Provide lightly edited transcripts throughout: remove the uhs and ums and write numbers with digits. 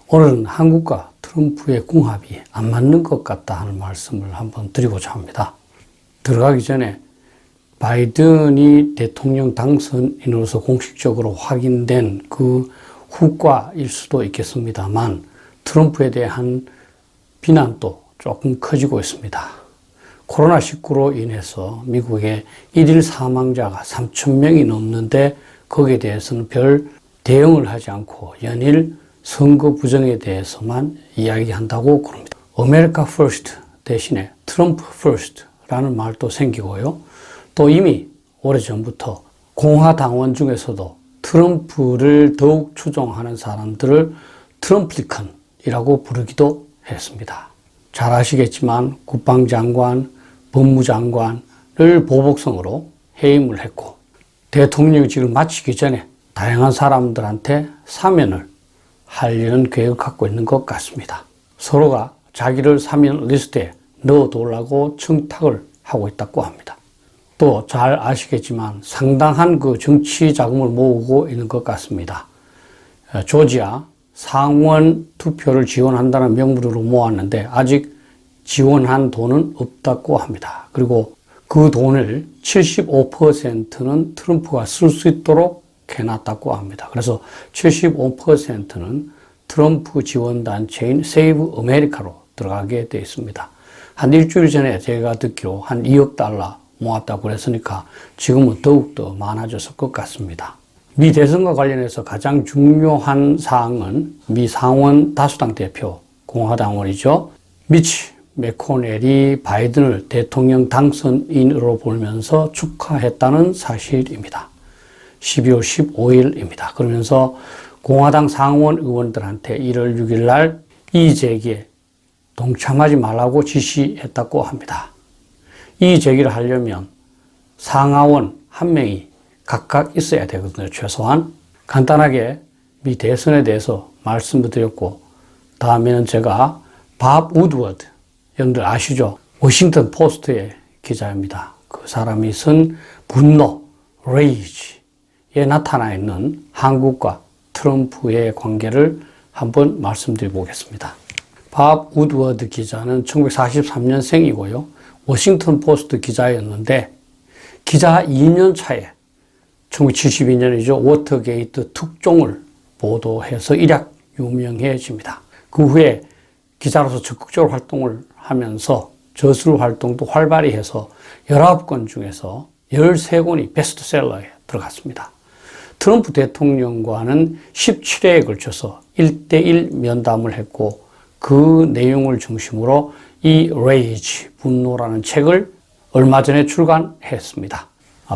오늘은 한국과 트럼프의 궁합이 안 맞는 것 같다 하는 말씀을 한번 드리고자 합니다. 들어가기 전에 바이든이 대통령 당선인으로서 공식적으로 확인된 그 후과일 수도 있겠습니다만 트럼프에 대한 비난도 조금 커지고 있습니다. 코로나19로 인해서 미국의 일일 사망자가 3,000명이 넘는데 거기에 대해서는 별 대응을 하지 않고 연일 선거 부정에 대해서만 이야기한다고 그럽니다. 아메리카 퍼스트 대신에 트럼프 퍼스트라는 말도 생기고요. 또 이미 오래전부터 공화당원 중에서도 트럼프를 더욱 추종하는 사람들을 트럼플리컨이라고 부르기도 했습니다. 잘 아시겠지만 국방장관, 법무장관을 보복성으로 해임을 했고 대통령직을 마치기 전에 다양한 사람들한테 사면을 하려는 계획을 갖고 있는 것 같습니다. 서로가 자기를 사면 리스트에 넣어두려고 청탁을 하고 있다고 합니다. 또 잘 아시겠지만 상당한 그 정치 자금을 모으고 있는 것 같습니다. 조지아 상원 투표를 지원한다는 명분으로 모았는데 아직 지원한 돈은 없다고 합니다. 그리고 그 돈을 75%는 트럼프가 쓸 수 있도록 해놨다고 합니다. 그래서 75%는 트럼프 지원단체인 세이브 아메리카로 들어가게 되어 있습니다. 한 일주일 전에 제가 듣기로 한 2억 달러 모았다고 그랬으니까 지금은 더욱더 많아졌을 것 같습니다. 미 대선과 관련해서 가장 중요한 사항은 미 상원 다수당 대표 공화당원이죠. 미치 맥코넬이 바이든을 대통령 당선인으로 보면서 축하했다는 사실입니다. 12월 15일입니다. 그러면서 공화당 상원 의원들한테 1월 6일 날 이의제기에 동참하지 말라고 지시했다고 합니다. 이의제기를 하려면 상하원 한 명이 각각 있어야 되거든요. 최소한. 간단하게 미 대선에 대해서 말씀을 드렸고 다음에는 제가 밥 우드워드 여러분들 아시죠? 워싱턴 포스트의 기자입니다. 그 사람이 쓴 분노, 레이지에 나타나 있는 한국과 트럼프의 관계를 한번 말씀드려 보겠습니다. 밥 우드워드 기자는 1943년생이고요. 워싱턴 포스트 기자였는데 기자 2년 차에 1972년이죠. 워터게이트 특종을 보도해서 일약 유명해집니다. 그 후에 기자로서 적극적으로 활동을 하면서 저술 활동도 활발히 해서 19권 중에서 13권이 베스트셀러에 들어갔습니다. 트럼프 대통령과는 17회에 걸쳐서 1대1 면담을 했고 그 내용을 중심으로 이 레이지, 분노라는 책을 얼마 전에 출간했습니다.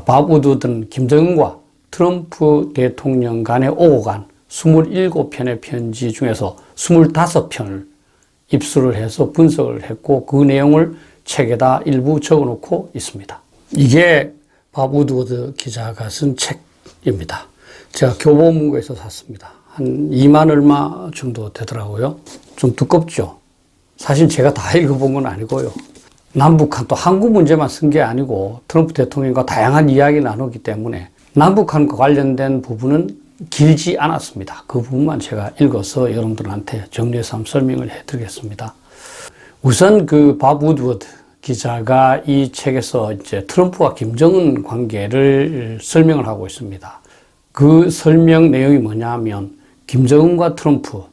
밥 우드워드는 김정은과 트럼프 대통령 간에 오고 간 27편의 편지 중에서 25편을 입수를 해서 분석을 했고 그 내용을 책에다 일부 적어놓고 있습니다. 이게 밥 우드워드 기자가 쓴 책입니다. 제가 교보문고에서 샀습니다. 한 2만 얼마 정도 되더라고요. 좀 두껍죠. 사실 제가 다 읽어본 건 아니고요. 남북한 또 한국 문제만 쓴 게 아니고 트럼프 대통령과 다양한 이야기를 나누기 때문에 남북한과 관련된 부분은 길지 않았습니다. 그 부분만 제가 읽어서 여러분들한테 정리해서 한번 설명을 해드리겠습니다. 우선 그 밥 우드워드 기자가 이 책에서 이제 트럼프와 김정은 관계를 설명을 하고 있습니다. 그 설명 내용이 뭐냐면 김정은과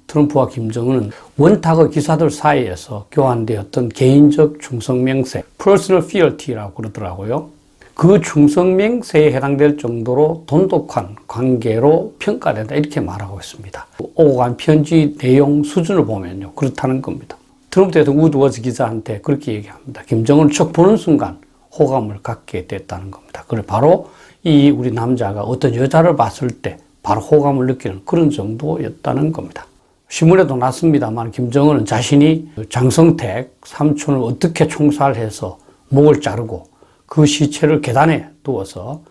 트럼프와 김정은은 원탁의 기사들 사이에서 교환되었던 개인적 충성맹세, personal fealty라고 그러더라고요. 그 충성맹세에 해당될 정도로 돈독한 관계로 평가된다 이렇게 말하고 있습니다. 오고 간 편지 내용 수준을 보면요. 그렇다는 겁니다. 트럼프 대통령 우드워드 기자한테 그렇게 얘기합니다. 김정은을 쭉 보는 순간 호감을 갖게 됐다는 겁니다. 그래 바로 이 우리 남자가 어떤 여자를 봤을 때 바로 호감을 느끼는 그런 정도였다는 겁니다. 신문에도 났습니다만 김정은은 자신이 장성택 삼촌을 어떻게 총살해서 목을 자르고 그 시체를 계단에 두어서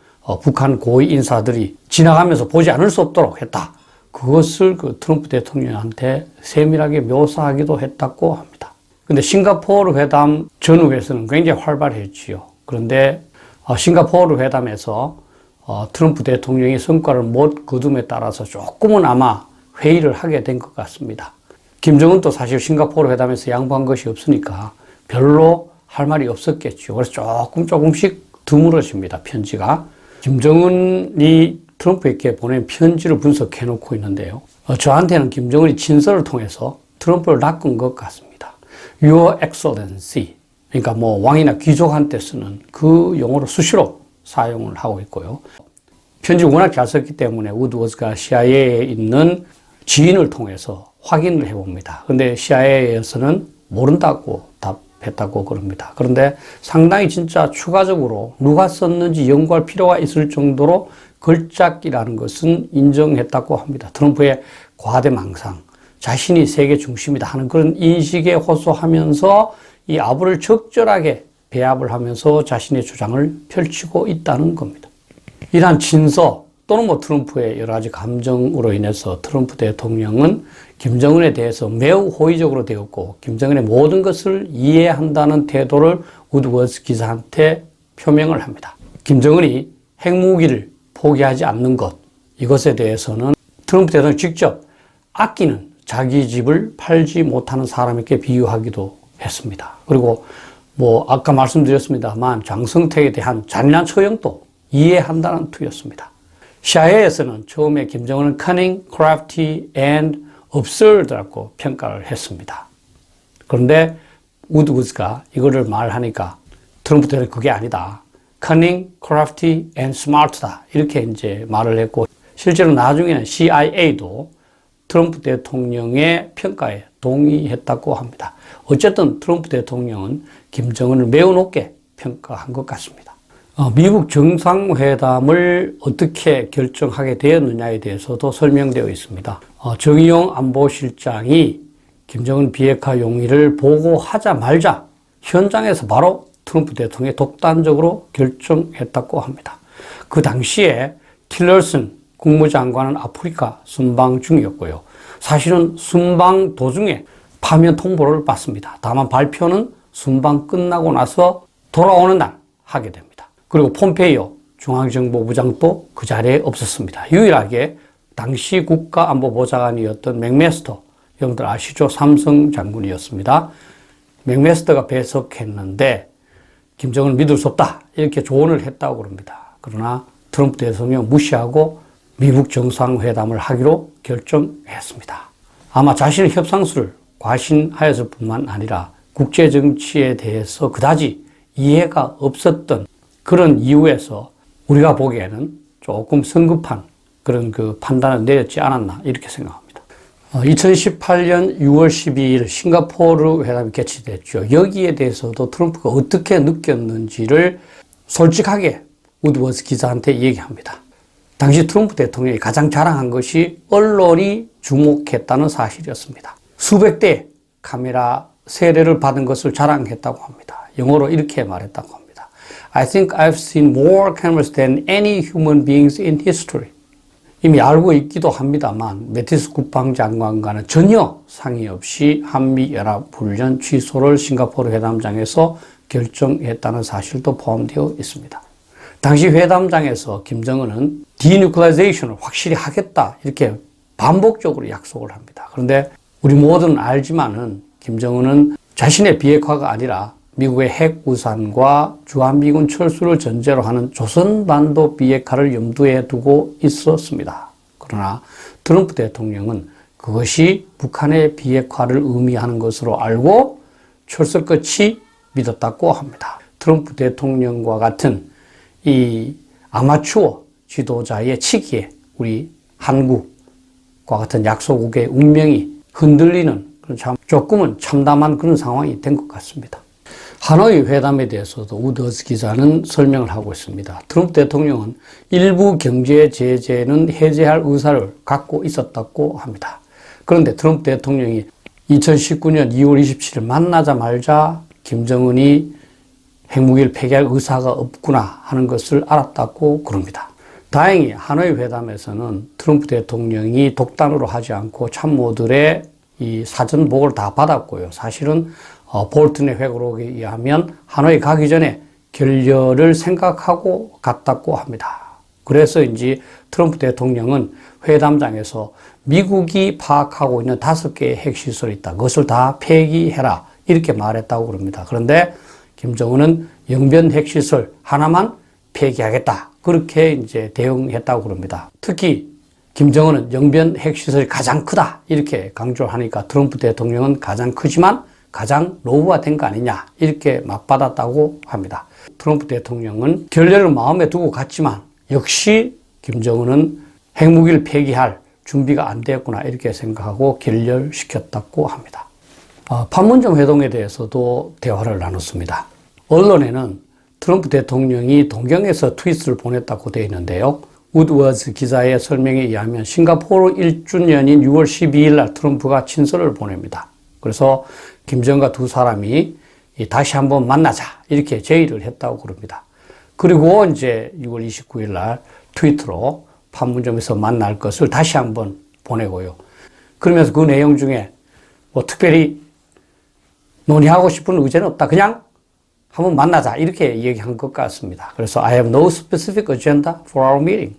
북한 고위 인사들이 지나가면서 보지 않을 수 없도록 했다. 그것을 그 트럼프 대통령한테 세밀하게 묘사하기도 했다고 합니다. 근데 싱가포르 회담 전후에서는 굉장히 활발했지요. 그런데 싱가포르 회담에서 트럼프 대통령이 성과를 못 거둠에 따라서 조금은 아마 회의를 하게 된 것 같습니다. 김정은도 사실 싱가포르 회담에서 양보한 것이 없으니까 별로 할 말이 없었겠죠. 그래서 조금씩 드물어집니다, 편지가. 김정은이 트럼프에게 보낸 편지를 분석해 놓고 있는데요. 저한테는 김정은이 친서를 통해서 트럼프를 낚은 것 같습니다. Your Excellency. 그러니까 뭐 왕이나 귀족한테 쓰는 그 용어를 수시로 사용을 하고 있고요. 편지를 워낙 잘 썼기 때문에 우드워즈가 CIA에 있는 지인을 통해서 확인을 해봅니다. 그런데 CIA에서는 모른다고 답했다고 그럽니다. 그런데 상당히 진짜 추가적으로 누가 썼는지 연구할 필요가 있을 정도로 걸작이라는 것은 인정했다고 합니다. 트럼프의 과대망상, 자신이 세계 중심이다 하는 그런 인식에 호소하면서 이 아부를 적절하게 배합을 하면서 자신의 주장을 펼치고 있다는 겁니다. 이러한 친서 또는 뭐 트럼프의 여러 가지 감정으로 인해서 트럼프 대통령은 김정은에 대해서 매우 호의적으로 되었고 김정은의 모든 것을 이해한다는 태도를 우드워즈 기자한테 표명을 합니다. 김정은이 핵무기를 포기하지 않는 것, 이것에 대해서는 트럼프 대통령이 직접 아끼는 자기 집을 팔지 못하는 사람에게 비유하기도 했습니다. 그리고 뭐 아까 말씀드렸습니다만 장성택에 대한 잔인한 처형도 이해한다는 투였습니다. CIA에서는 처음에 김정은은 cunning, crafty, and absurd라고 평가를 했습니다. 그런데 우드워즈가 이거를 말하니까 트럼프 대통령이 그게 아니다. cunning, crafty, and smart다. 이렇게 이제 말을 했고 실제로 나중에는 CIA도 트럼프 대통령의 평가에 동의했다고 합니다. 어쨌든 트럼프 대통령은 김정은을 매우 높게 평가한 것 같습니다. 미국 정상회담을 어떻게 결정하게 되었느냐에 대해서도 설명되어 있습니다. 정의용 안보실장이 김정은 비핵화 용의를 보고하자마자 현장에서 바로 트럼프 대통령이 독단적으로 결정했다고 합니다. 그 당시에 틸러슨 국무장관은 아프리카 순방 중이었고요. 사실은 순방 도중에 파면 통보를 받습니다. 다만 발표는 순방 끝나고 나서 돌아오는 날 하게 됩니다. 그리고 폼페이오 중앙정보부장도 그 자리에 없었습니다. 유일하게 당시 국가안보보좌관이었던 맥메스터, 여러분들 아시죠? 삼성 장군이었습니다. 맥메스터가 배석했는데 김정은을 믿을 수 없다 이렇게 조언을 했다고 그럽니다. 그러나 트럼프 대통령 무시하고 미국 정상회담을 하기로 결정했습니다. 아마 자신의 협상수를 과신하였을 뿐만 아니라 국제정치에 대해서 그다지 이해가 없었던 그런 이유에서 우리가 보기에는 조금 성급한 그런 그 판단을 내렸지 않았나 이렇게 생각합니다. 2018년 6월 12일 싱가포르 회담이 개최됐죠. 여기에 대해서도 트럼프가 어떻게 느꼈는지를 솔직하게 우드워즈 기자한테 얘기합니다. 당시 트럼프 대통령이 가장 자랑한 것이 언론이 주목했다는 사실이었습니다. 수백 대의 카메라 세례를 받은 것을 자랑했다고 합니다. 영어로 이렇게 말했다고 합니다. I think I've seen more cameras than any human beings in history. 이미 알고 있기도 합니다만 매티스 국방장관과는 전혀 상의 없이 한미연합훈련 취소를 싱가포르 회담장에서 결정했다는 사실도 포함되어 있습니다. 당시 회담장에서 김정은은 디뉴클리제이션을 확실히 하겠다 이렇게 반복적으로 약속을 합니다. 그런데 우리 모두는 알지만은 김정은은 자신의 비핵화가 아니라 미국의 핵우산과 주한미군 철수를 전제로 하는 조선반도 비핵화를 염두에 두고 있었습니다. 그러나 트럼프 대통령은 그것이 북한의 비핵화를 의미하는 것으로 알고 철석같이 믿었다고 합니다. 트럼프 대통령과 같은 이 아마추어 지도자의 치기에 우리 한국과 같은 약소국의 운명이 흔들리는 조금은 참담한 그런 상황이 된 것 같습니다. 하노이 회담에 대해서도 우드워즈 기자는 설명을 하고 있습니다. 트럼프 대통령은 일부 경제 제재는 해제할 의사를 갖고 있었다고 합니다. 그런데 트럼프 대통령이 2019년 2월 27일 만나자마자 김정은이 핵무기를 폐기할 의사가 없구나 하는 것을 알았다고 그럽니다. 다행히 하노이 회담에서는 트럼프 대통령이 독단으로 하지 않고 참모들의 이 사전 보고를 다 받았고요. 사실은 볼튼의 회고록에 의하면 하노이 가기 전에 결렬을 생각하고 갔다고 합니다. 그래서인지 트럼프 대통령은 회담장에서 미국이 파악하고 있는 5개의 핵시설이 있다. 그것을 다 폐기해라. 이렇게 말했다고 그럽니다. 그런데 김정은은 영변 핵시설 하나만 폐기하겠다. 그렇게 이제 대응했다고 그럽니다. 특히 김정은은 영변 핵시설이 가장 크다. 이렇게 강조하니까 트럼프 대통령은 가장 크지만 가장 노후화된 거 아니냐. 이렇게 맞받았다고 합니다. 트럼프 대통령은 결례를 마음에 두고 갔지만 역시 김정은은 핵무기를 폐기할 준비가 안 되었구나 이렇게 생각하고 결렬시켰다고 합니다. 판문점 회동에 대해서도 대화를 나눴습니다. 언론에는 트럼프 대통령이 동경에서 트윗을 보냈다고 되어 있는데요. 우드워즈 기자의 설명에 의하면 싱가포르 1주년인 6월 12일 날 트럼프가 친서를 보냅니다. 그래서 김정은과 두 사람이 다시 한번 만나자 이렇게 제의를 했다고 그럽니다. 그리고 이제 6월 29일 날 트위터로 판문점에서 만날 것을 다시 한번 보내고요. 그러면서 그 내용 중에 뭐 특별히 논의하고 싶은 의제는 없다. 그냥 한번 만나자. 이렇게 얘기한 것 같습니다. 그래서 I have no specific agenda for our meeting.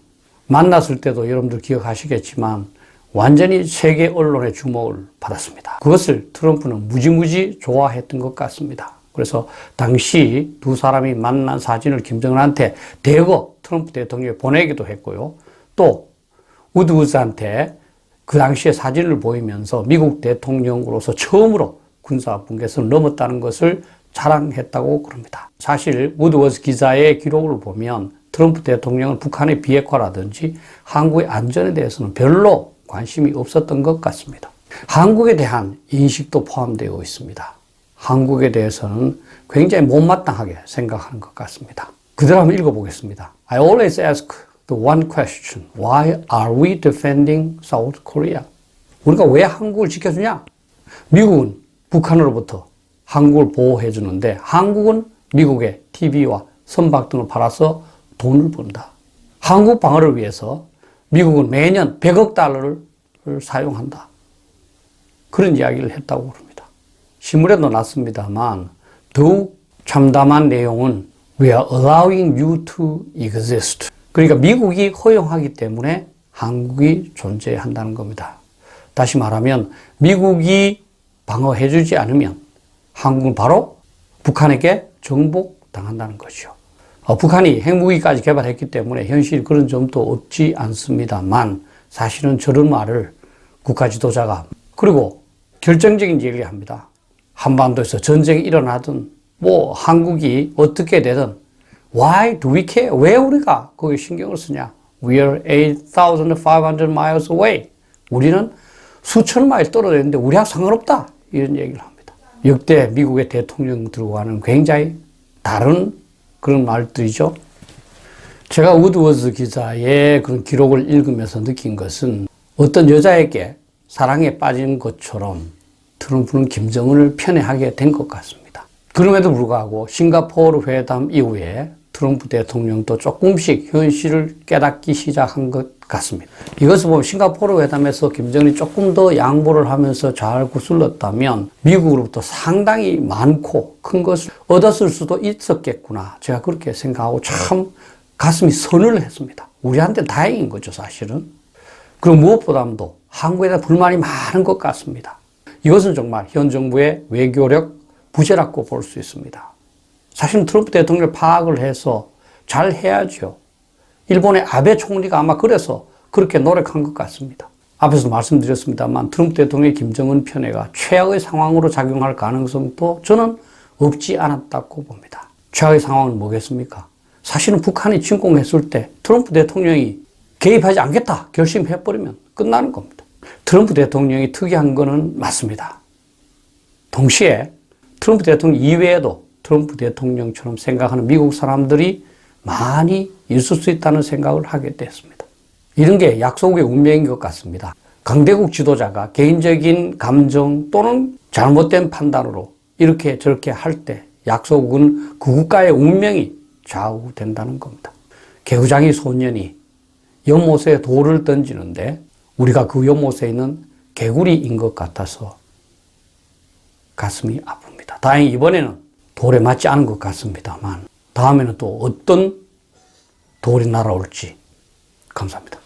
만났을 때도 여러분들 기억하시겠지만 완전히 세계 언론의 주목을 받았습니다. 그것을 트럼프는 무지무지 좋아했던 것 같습니다. 그래서 당시 두 사람이 만난 사진을 김정은한테 대거 트럼프 대통령이 보내기도 했고요. 또 우드워즈한테 그 당시에 사진을 보이면서 미국 대통령으로서 처음으로 군사 분계선을 넘었다는 것을 자랑했다고 그럽니다. 사실 우드워즈 기자의 기록을 보면 트럼프 대통령은 북한의 비핵화라든지 한국의 안전에 대해서는 별로 관심이 없었던 것 같습니다. 한국에 대한 인식도 포함되어 있습니다. 한국에 대해서는 굉장히 못마땅하게 생각하는 것 같습니다. 그대로 한번 읽어보겠습니다. I always ask the one question. Why are we defending South Korea? 우리가 왜 한국을 지켜주냐? 미국은 북한으로부터 한국을 보호해 주는데 한국은 미국의 TV와 선박 등을 팔아서 돈을 번다. 한국 방어를 위해서 미국은 매년 100억 달러를 사용한다. 그런 이야기를 했다고 합니다. 신문에도 났습니다만 더욱 참담한 내용은 We are allowing you to exist. 그러니까 미국이 허용하기 때문에 한국이 존재한다는 겁니다. 다시 말하면 미국이 방어해주지 않으면 한국은 바로 북한에게 정복당한다는 거죠. 북한이 핵무기까지 개발했기 때문에 현실 그런 점도 없지 않습니다만 사실은 저런 말을 국가 지도자가 그리고 결정적인 얘기를 합니다. 한반도에서 전쟁이 일어나든 뭐 한국이 어떻게 되든 Why do we care? 왜 우리가 거기에 신경을 쓰냐? We are 8,500 miles away. 우리는 수천 마일 떨어져 있는데 우리하고 상관없다. 이런 얘기를 합니다. 역대 미국의 대통령들과는 굉장히 다른 그런 말들이죠. 제가 우드워즈 기자의 그런 기록을 읽으면서 느낀 것은 어떤 여자에게 사랑에 빠진 것처럼 트럼프는 김정은을 편애하게 된 것 같습니다. 그럼에도 불구하고 싱가포르 회담 이후에 트럼프 대통령도 조금씩 현실을 깨닫기 시작한 것 같습니다. 이것을 보면 싱가포르 회담에서 김정은이 조금 더 양보를 하면서 잘 구슬렀다면 미국으로부터 상당히 많고 큰 것을 얻었을 수도 있었겠구나. 제가 그렇게 생각하고 참 가슴이 서늘했습니다. 우리한테 다행인 거죠, 사실은. 그리고 무엇보다도 한국에 대한 불만이 많은 것 같습니다. 이것은 정말 현 정부의 외교력 부재라고 볼 수 있습니다. 사실 트럼프 대통령을 파악을 해서 잘 해야죠. 일본의 아베 총리가 아마 그래서 그렇게 노력한 것 같습니다. 앞에서도 말씀드렸습니다만 트럼프 대통령의 김정은 편애가 최악의 상황으로 작용할 가능성도 저는 없지 않았다고 봅니다. 최악의 상황은 뭐겠습니까? 사실은 북한이 침공했을 때 트럼프 대통령이 개입하지 않겠다 결심해버리면 끝나는 겁니다. 트럼프 대통령이 특이한 거는 맞습니다. 동시에 트럼프 대통령 이외에도 트럼프 대통령처럼 생각하는 미국 사람들이 많이 있을 수 있다는 생각을 하게 됐습니다. 이런 게 약속의 운명인 것 같습니다. 강대국 지도자가 개인적인 감정 또는 잘못된 판단으로 이렇게 저렇게 할 때 약속은 그 국가의 운명이 좌우된다는 겁니다. 개구장이 소년이 연못에 돌을 던지는데 우리가 그 연못에 있는 개구리인 것 같아서 가슴이 아픕니다. 다행히 이번에는 돌에 맞지 않은 것 같습니다만 다음에는 또 어떤 돌이 날아올지 감사합니다.